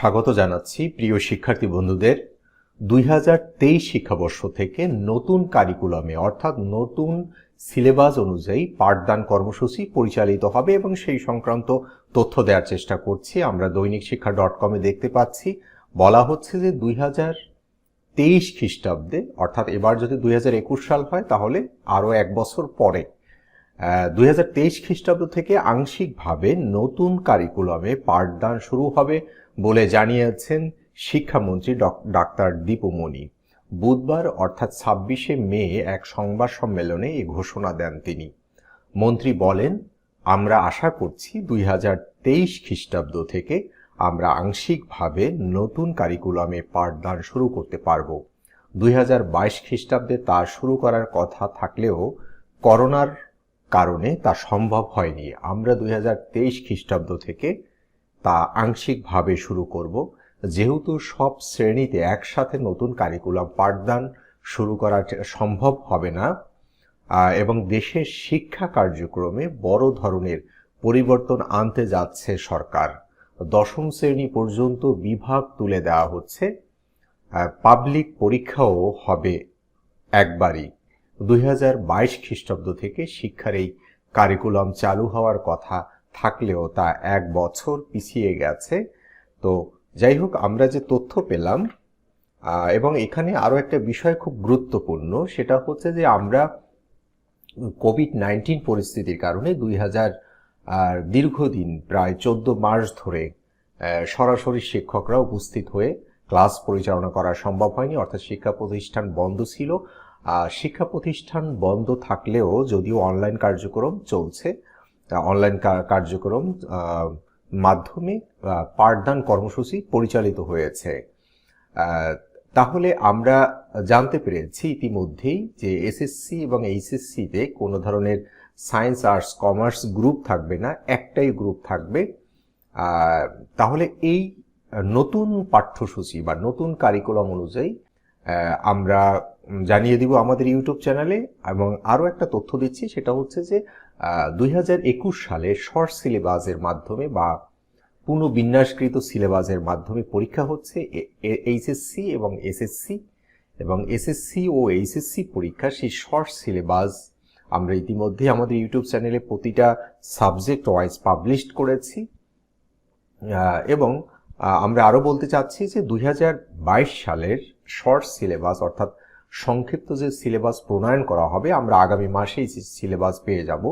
স্বাগত জানাচ্ছি প্রিয় শিক্ষার্থী বন্ধুদের। 2023 শিক্ষাবর্ষ থেকে নতুন কারিকুলামে অর্থাৎ নতুন সিলেবাস অনুযায়ী পাঠদান কর্মসূচি পরিচালিত হবে এবং সেই সংক্রান্ত তথ্য দেওয়ার চেষ্টা করছি। আমরা দৈনিক শিক্ষা .com এ দেখতে পাচ্ছি, বলা হচ্ছে যে 2023 খ্রিস্টাব্দে অর্থাৎ এবার যদি 2021 সাল হয় তাহলে আরও এক বছর পরে 2023 খ্রিস্টাব্দ থেকে আংশিকভাবে নতুন কারিকুলামে পাঠদান শুরু হবে বলে জানিয়েছেন শিক্ষামন্ত্রী ডাক্তার দীপুমণি। বুধবার অর্থাৎ 26শে মে এক সংবাদ সম্মেলনে এই ঘোষণা দেন তিনি। মন্ত্রী বলেন, আমরা আশা করছি 2023 খ্রিস্টাব্দ থেকে আমরা আংশিকভাবে নতুন কারিকুলামে পাঠদান শুরু করতে পারব। 2022 খ্রিস্টাব্দে তা শুরু করার কথা থাকলেও করোনার কারণে তা সম্ভব হয়নি। আমরা 2023 খ্রিস্টাব্দ থেকে তা আংশিকভাবে শুরু করব। যেহেতু সব শ্রেণীতে একসাথে নতুন কারিকুলাম পাঠদান শুরু করা সম্ভব হবে না এবং দেশের শিক্ষা কার্যক্রমে বড় ধরনের পরিবর্তন আনতে যাচ্ছে সরকার। দশম শ্রেণী পর্যন্ত বিভাগ তুলে দেওয়া হচ্ছে, পাবলিক পরীক্ষাও হবে একবারই। 2022 খ্রিস্টাব্দ থেকে শিক্ষার এই কারিকুলাম চালু হওয়ার কথা থাকলেও তা এক বছর পিছিয়ে গেছে। তো যাই হোক, আমরা যে তথ্য পেলাম এবং এখানে আরও একটা বিষয় খুব গুরুত্বপূর্ণ, সেটা হচ্ছে যে আমরা কোভিড-19 পরিস্থিতির কারণে দীর্ঘদিন প্রায় 14 মাস ধরে সরাসরি শিক্ষকরা উপস্থিত হয়ে ক্লাস পরিচালনা করা সম্ভব হয়নি, অর্থাৎ শিক্ষা প্রতিষ্ঠান বন্ধ ছিল। শিক্ষা প্রতিষ্ঠান বন্ধ থাকলেও যদিও অনলাইন কার্যক্রম চলছে, অনলাইন কার্যক্রম মাধ্যমে পাঠদান কর্মসূচি পরিচালিত হয়েছে। তাহলে আমরা জানতে পেরেছি ইতিমধ্যেই যে এসএসসি এবং এইচএসসিতে কোনো ধরনের সায়েন্স, আর্টস, কমার্স গ্রুপ থাকবে না, একটাই গ্রুপ থাকবে। তাহলে এই নতুন পাঠ্যসূচি বা নতুন কারিকুলাম অনুযায়ী আমরা জানিয়ে দিব আমাদের ইউটিউব চ্যানেলে। এবং আরও একটা তথ্য দিচ্ছি, সেটা হচ্ছে যে 2021 সালে শর্ট সিলেবাসের মাধ্যমে বা পুনঃবিন্যাসকৃত সিলেবাসের মাধ্যমে পরীক্ষা হচ্ছে এইচএসসি এবং এসএসসি, এবং এসএসসি ও এইচএসসি পরীক্ষা সেই শর্ট সিলেবাস আমরা ইতিমধ্যে আমাদের ইউটিউব চ্যানেলে প্রতিটা সাবজেক্ট ওয়াইজ পাবলিশ করেছি। এবং আমরা আরও বলতে চাচ্ছি যে 2022 সালের শর্ট সিলেবাস অর্থাৎ সংক্ষিপ্ত যে সিলেবাস প্রণয়ন করা হবে, আমরা আগামী মাসেই সিলেবাস পেয়ে যাব।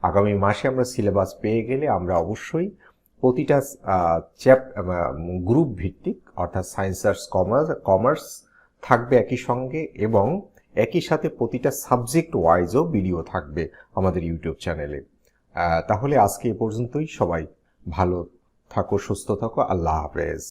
আগামী মাসে আমরা সিলেবাস পেয়ে গেলে আমরা অবশ্যই প্রতিটা গ্রুপ ভিত্তিক অর্থাৎ সায়েন্স, আর্টস, কমার্স থাকবে একই সঙ্গে, এবং একই সাথে প্রতিটা সাবজেক্ট ওয়াইজও ভিডিও থাকবে আমাদের ইউটিউব চ্যানেলে। তাহলে আজকে এ পর্যন্তই। সবাই ভালো থাকো, সুস্থ থাকো। আল্লাহ হাফেজ।